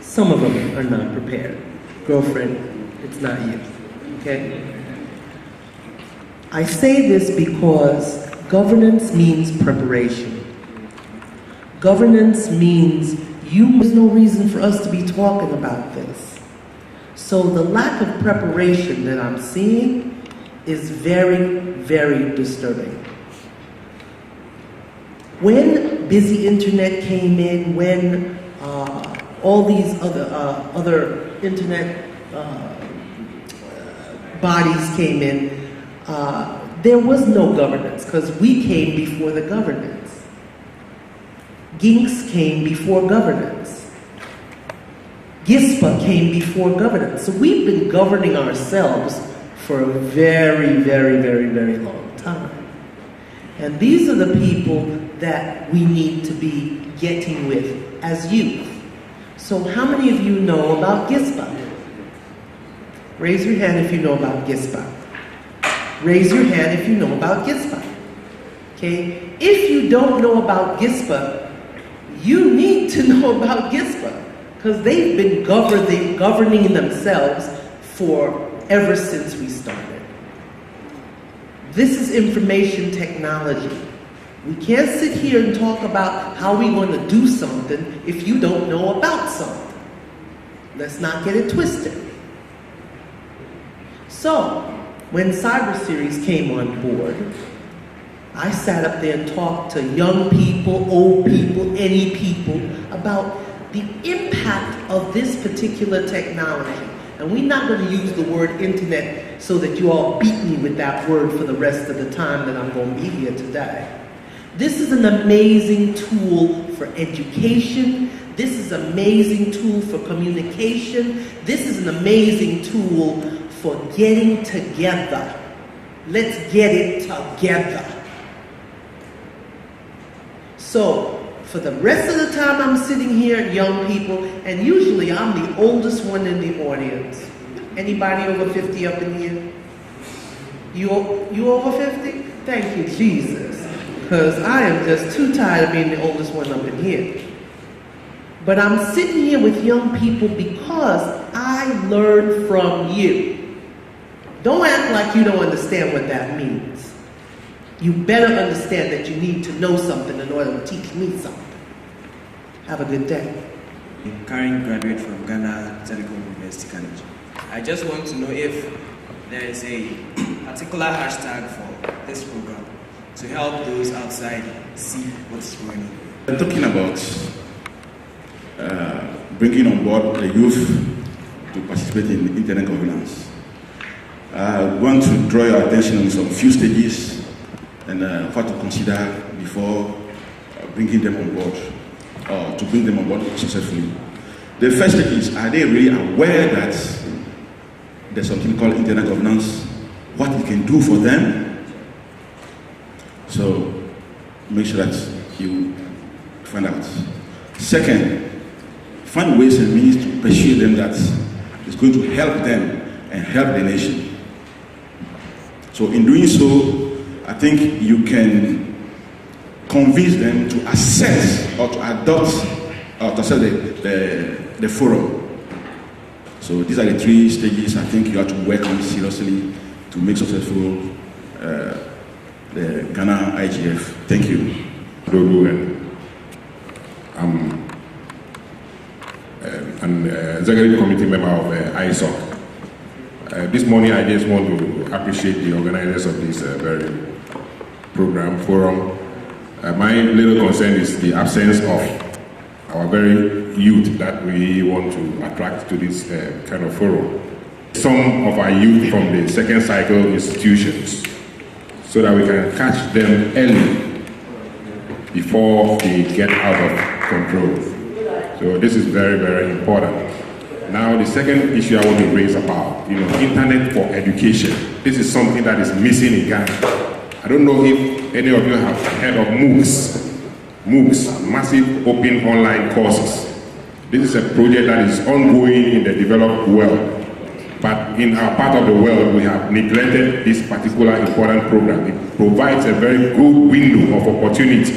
Some of them are not prepared. Girlfriend, it's not you, okay? I say this because governance means preparation. Governance means there's no reason for us to be talking about this. So the lack of preparation that I'm seeing is very, very disturbing. When busy internet came in, when all these other internet bodies came in, there was no governance because we came before the governance. GINKS came before governance. GISPA came before governance. So we've been governing ourselves for a very, very, very, very long time. And these are the people that we need to be getting with as youth. So how many of you know about GISPA? Raise your hand if you know about GISPA. Raise your hand if you know about GISPA. Okay? If you don't know about GISPA, you need to know about GISPA because they've been governing themselves for ever since we started. This is information technology. We can't sit here and talk about how we're going to do something if you don't know about something. Let's not get it twisted. So, when Cyber Series came on board, I sat up there and talked to young people, old people, any people about the impact of this particular technology. And we're not going to use the word internet so that you all beat me with that word for the rest of the time that I'm going to be here today. This is an amazing tool for education. This is an amazing tool for communication. This is an amazing tool for getting together. Let's get it together. So, for the rest of the time I'm sitting here, young people, and usually I'm the oldest one in the audience. Anybody over 50 up in here? You over 50? Thank you, Jesus. Because I am just too tired of being the oldest one up in here. But I'm sitting here with young people because I learned from you. Don't act like you don't understand what that means. You better understand that you need to know something in order to teach me something. Have a good day. I'm current graduate from Ghana Telecom University College. I just want to know if there is a particular hashtag for this program to help those outside see what's going on. We're talking about bringing on board the youth to participate in internet governance. I want to draw your attention on some few stages and what to consider before bringing them on board, or to bring them on board successfully. The first stage is, are they really aware that there's something called internet governance, what it can do for them? So make sure that you find out. Second, find ways and means to persuade them that it's going to help them and help the nation. So in doing so, I think you can convince them to assess or to adopt or to accept the forum. So these are the three stages I think you have to work on seriously to make successful the Ghana IGF. Thank you. I'm an executive committee member of ISOC. This morning I just want to appreciate the organizers of this very forum. My little concern is the absence of our very youth that we want to attract to this kind of forum. Some of our youth from the second cycle institutions, so that we can catch them early before they get out of control. So this is very, very important. Now the second issue I want to raise about, internet for education. This is something that is missing in Ghana. I don't know if any of you have heard of MOOCs. MOOCs, massive open online courses. This is a project that is ongoing in the developed world. But in our part of the world, we have neglected this particular important program. It provides a very good window of opportunity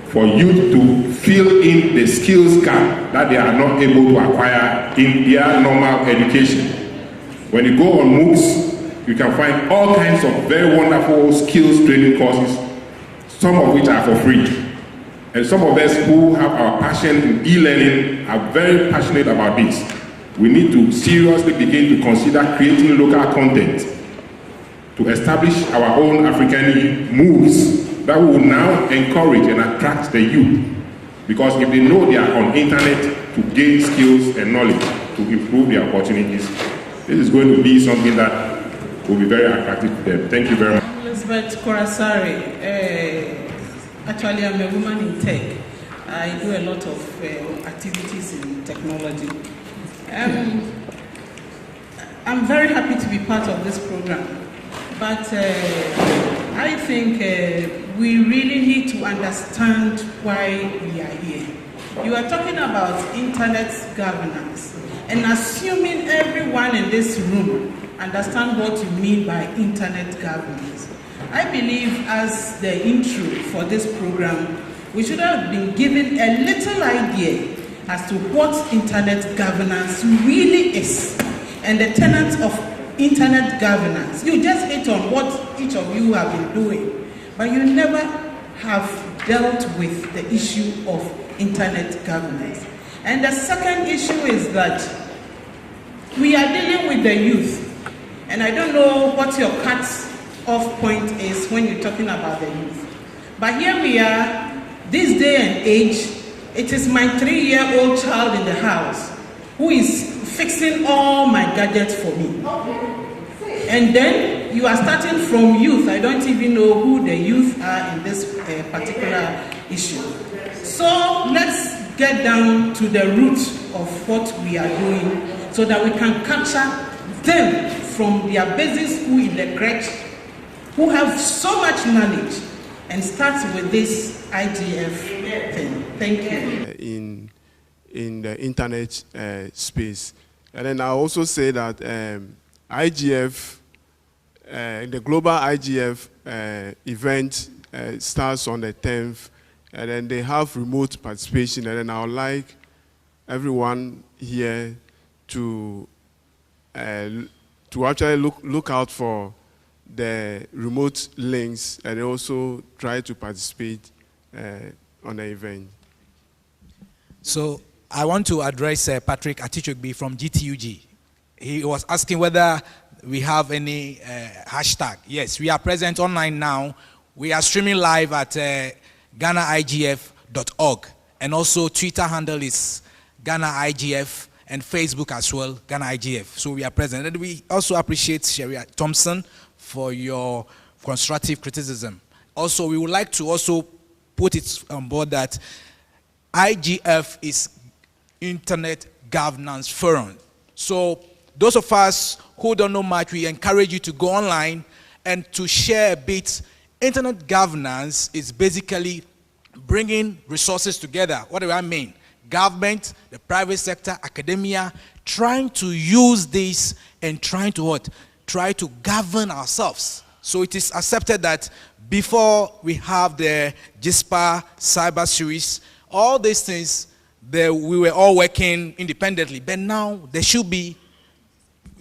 for youth to fill in the skills gap that they are not able to acquire in their normal education. When you go on MOOCs, you can find all kinds of very wonderful skills training courses, some of which are for free. And some of us who have our passion in e-learning are very passionate about this. We need to seriously begin to consider creating local content to establish our own African MOOCs that will now encourage and attract the youth. Because if they know they are on internet to gain skills and knowledge to improve their opportunities, this is going to be something that will be very attractive to them. Thank you very much. Elizabeth Korasari. Actually, I'm a woman in tech. I do a lot of activities in technology. I'm very happy to be part of this program, but I think we really need to understand why we are here. You are talking about internet governance, and assuming everyone in this room understand what you mean by internet governance. I believe as the intro for this program, we should have been given a little idea as to what internet governance really is and the tenets of internet governance. You just hit on what each of you have been doing, but you never have dealt with the issue of internet governance. And the second issue is that we are dealing with the youth, and I don't know what your cut-off point is when you're talking about the youth. But here we are, this day and age, it is my 3-year-old child in the house who is fixing all my gadgets for me. And then you are starting from youth. I don't even know who the youth are in this particular issue. So let's get down to the root of what we are doing so that we can capture them from their basic school in the crèche, who have so much knowledge, and start with this IGF thing. Thank you. In the internet space. And then I also say that IGF, the global IGF event starts on the 10th, and then they have remote participation, and then I would like everyone here to actually look out for the remote links and also try to participate on the event. So I want to address Patrick Atichogbi from GTUG. He was asking whether we have any hashtag. Yes, we are present online now. We are streaming live at GhanaIGF.org, and also Twitter handle is GhanaIGF, and Facebook as well, GhanaIGF. So we are present. And we also appreciate Sharia Thompson for your constructive criticism. Also, we would like to also put it on board that IGF is Internet Governance Forum. So those of us who don't know much, we encourage you to go online and to share a bit. Internet governance is basically bringing resources together. What do I mean? Government, the private sector, academia, trying to use this and trying to what? Try to govern ourselves. So it is accepted that before we have the GISPA cyber series, all these things, we were all working independently. But now there should be,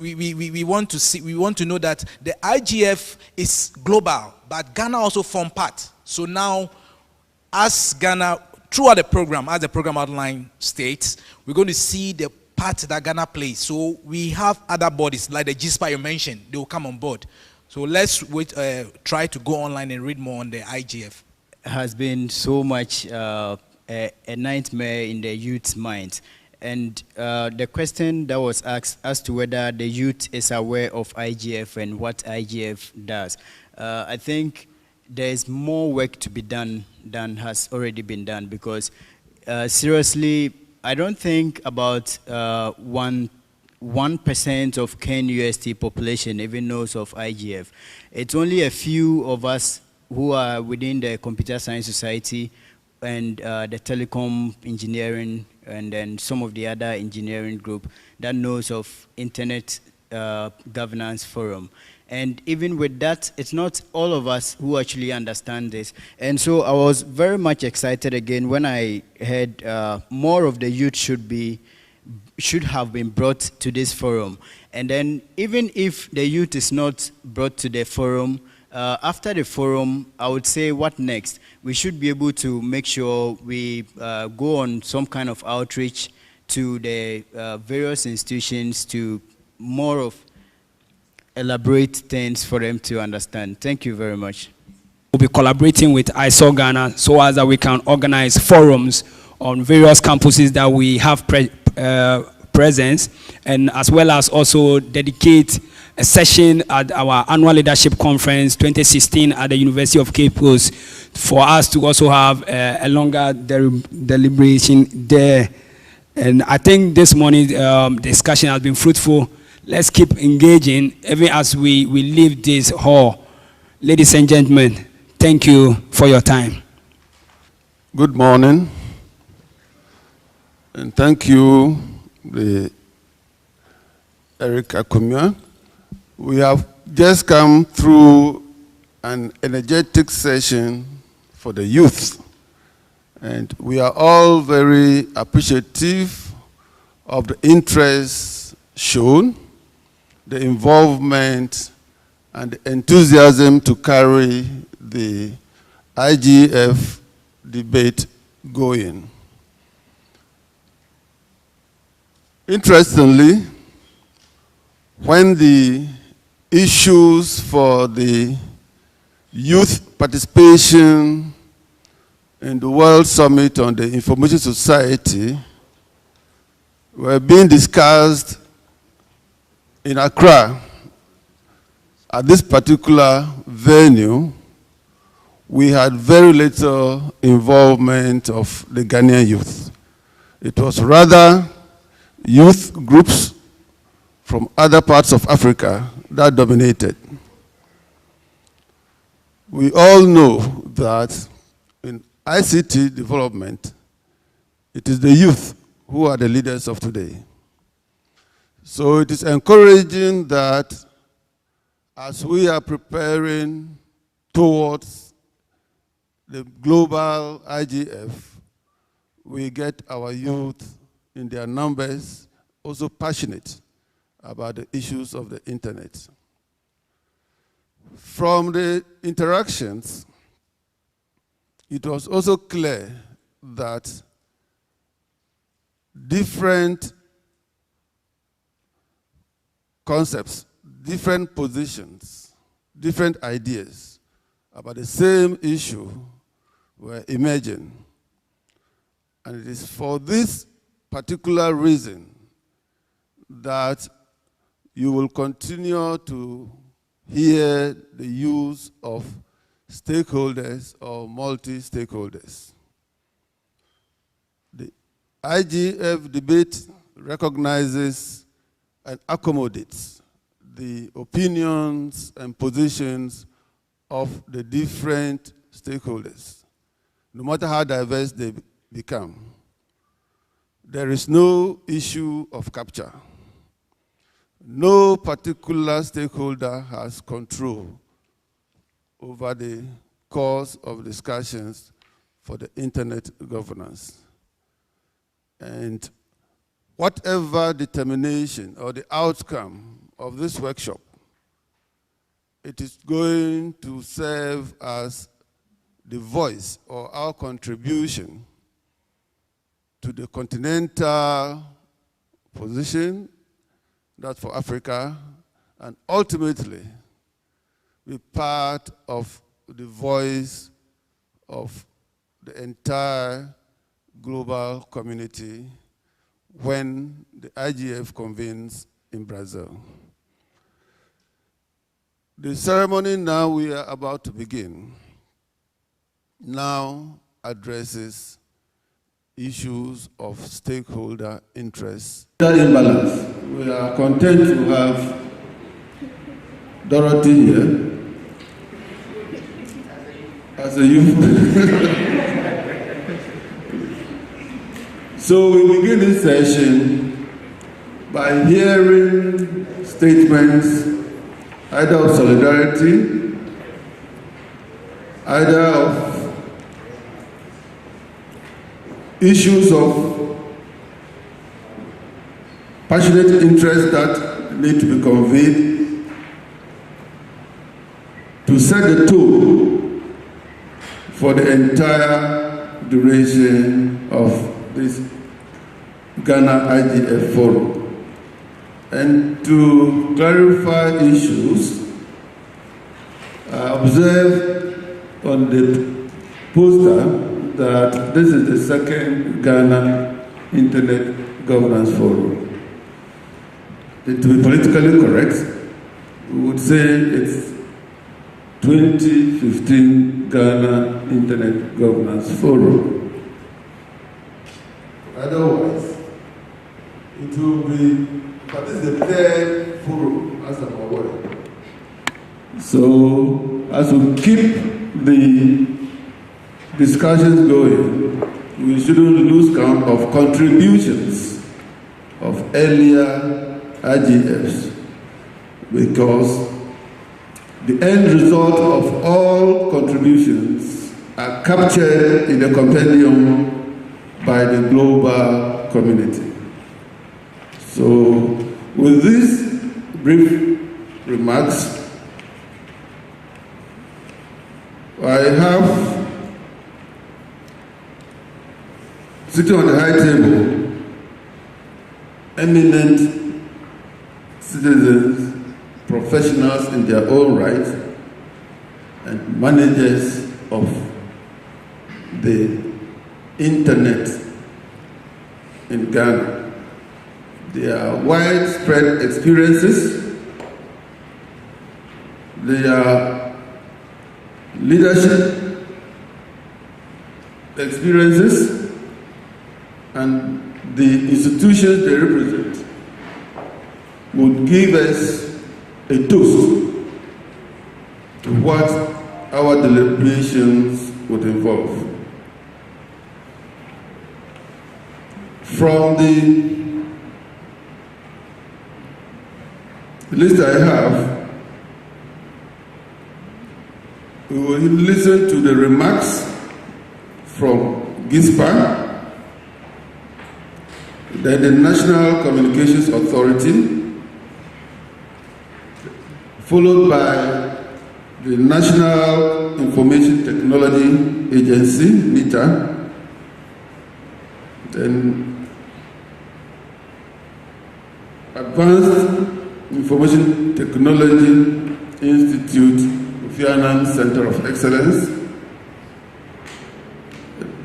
we want to know that the IGF is global, but Ghana also form part. So now, as Ghana, throughout the program, as the program outline states, we're going to see the part that Ghana plays. So we have other bodies, like the GISPA you mentioned, they will come on board. So let's wait, try to go online and read more on the IGF. Has been so much a nightmare in the youth's mind. And the question that was asked as to whether the youth is aware of IGF and what IGF does, I think there is more work to be done than has already been done, because seriously, I don't think about 1% of KNUST population even knows of IGF. It's only a few of us who are within the Computer Science Society and the Telecom Engineering and then some of the other engineering group that knows of internet governance forum. And even with that, it's not all of us who actually understand this. And so I was very much excited again when I heard more of the youth should have been brought to this forum. And then even if the youth is not brought to the forum, after the forum, I would say what next? We should be able to make sure we go on some kind of outreach to the various institutions to more of elaborate things for them to understand. Thank you very much. We'll be collaborating with ISOC Ghana so as that we can organize forums on various campuses that we have presence, and as well as also dedicate a session at our annual leadership conference 2016 at the University of Cape Coast for us to also have a longer deliberation there. And I think this morning's discussion has been fruitful. Let's keep engaging even as we leave this hall. Ladies and gentlemen, thank you for your time. Good morning. And thank you, Eric Akumia. We have just come through an energetic session for the youth. And we are all very appreciative of the interest shown, the involvement, and the enthusiasm to carry the IGF debate going. Interestingly, when the issues for the youth participation in the World Summit on the Information Society were being discussed in Accra, at this particular venue, we had very little involvement of the Ghanaian youth. It was rather youth groups from other parts of Africa that dominated. We all know that in ICT development, it is the youth who are the leaders of today. So it is encouraging that as we are preparing towards the global IGF, we get our youth in their numbers also passionate about the issues of the internet. From the interactions, it was also clear that different concepts, different positions, different ideas about the same issue were emerging. And it is for this particular reason that you will continue to hear the use of stakeholders or multi-stakeholders. The IGF debate recognizes and accommodates the opinions and positions of the different stakeholders, no matter how diverse they become. There is no issue of capture. No particular stakeholder has control over the course of discussions for the internet governance. And whatever determination or the outcome of this workshop, it is going to serve as the voice or our contribution to the continental position, that for Africa, and ultimately be part of the voice of the entire global community when the IGF convenes in Brazil. The ceremony now we are about to begin now addresses issues of stakeholder interests. That imbalance. We are content to have Dorothy here as a youth. So we begin this session by hearing statements either of solidarity, either of issues of passionate interest that need to be conveyed to set the tone for the entire duration of this Ghana IGF Forum. And to clarify issues, I observed on the poster that this is the second Ghana Internet Governance Forum. To be politically correct, we would say it's 2015 Ghana Internet Governance Forum. Otherwise, it will be, but this is the third forum, as I'm aware. So, as we keep the discussions going, we shouldn't lose count of contributions of earlier IGFs, because the end result of all contributions are captured in the compendium by the global community. So, with these brief remarks, I have sitting on the high table eminent citizens, professionals in their own right, and managers of the internet in Ghana. Their widespread experiences, their leadership experiences, and the institutions they represent would give us a toast to what our deliberations would involve. From the list I have, we will listen to the remarks from GISPA, then the National Communications Authority, followed by the National Information Technology Agency, NITA, then Advanced Information Technology Institute, Fiannan Center of Excellence,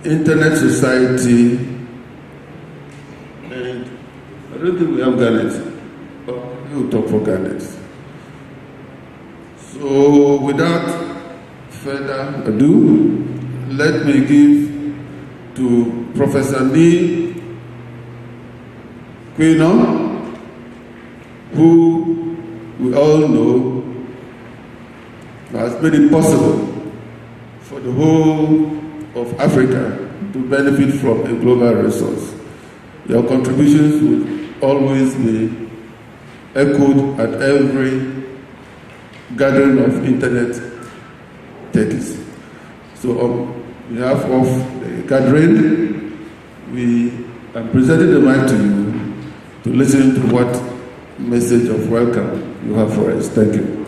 Internet Society, and I don't think we have Garnet. Oh, we will talk for Garnet. So, without further ado, let me give to Professor Lee Quino, who we all know has made it possible for the whole of Africa to benefit from a global resource. Your contributions will always be echoed at every gathering of internet techies. So on behalf of the gathering, we are presenting the mic to you to listen to what message of welcome you have for us. Thank you.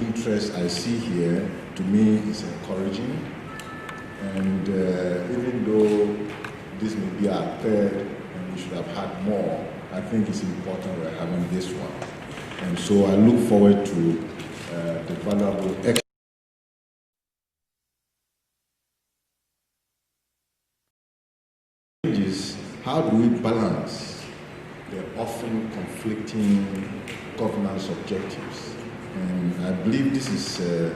Interest I see here, to me, is encouraging. And even though this may be our third and we should have had more, I think it's important we're having this one. And so I look forward to the valuable exchanges. How do we balance the often conflicting governance objectives? And I believe this is a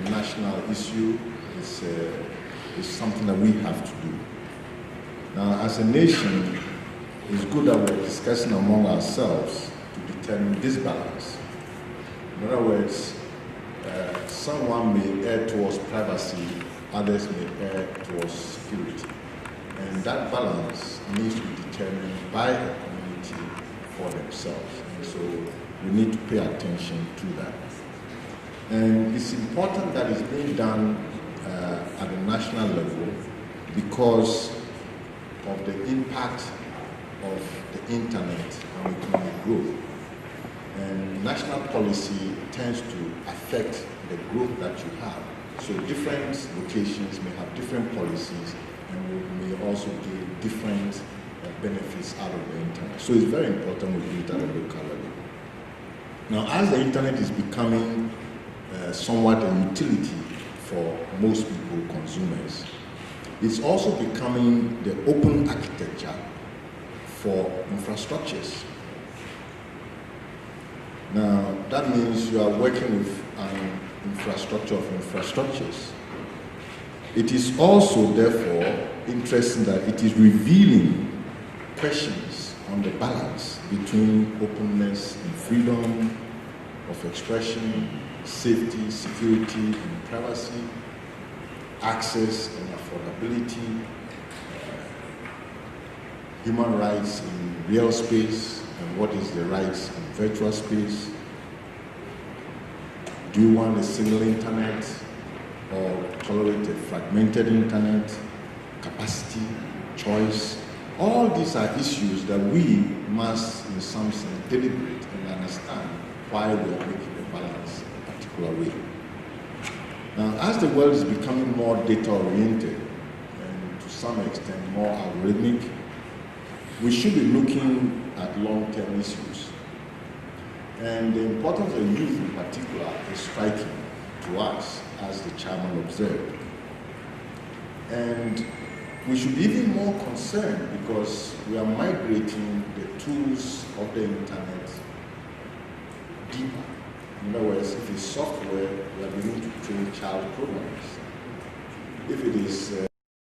national issue. It's something that we have to do. Now, as a nation, it's good that we're discussing among ourselves to determine this balance. In other words, someone may err towards privacy, others may err towards security. And that balance needs to be determined by a community for themselves. And so we need to pay attention to that. And it's important that it's being done at the national level because of the impact of the internet on economic growth. And national policy tends to affect the growth that you have. So different locations may have different policies and we may also get different benefits out of the internet. So it's very important we do it at a local level. Now, as the internet is becoming somewhat a utility for most people, consumers, it's also becoming the open architecture for infrastructures. Now, that means you are working with an infrastructure of infrastructures. It is also, therefore, interesting that it is revealing questions on the balance between openness and freedom of expression, safety, security, and privacy, access and affordability, human rights in real space, and what is the rights in virtual space. Do you want a single internet or tolerate a fragmented internet, capacity, choice? All these are issues that we must, in some sense, deliberate and understand why we are making the balance in a particular way. Now, as the world is becoming more data-oriented and to some extent more algorithmic, we should be looking at long-term issues. And the importance of youth in particular is striking to us, as the chairman observed. And we should be even more concerned because we are migrating the tools of the internet deeper. In other words, if it's software, we are beginning to train child programmers. If it is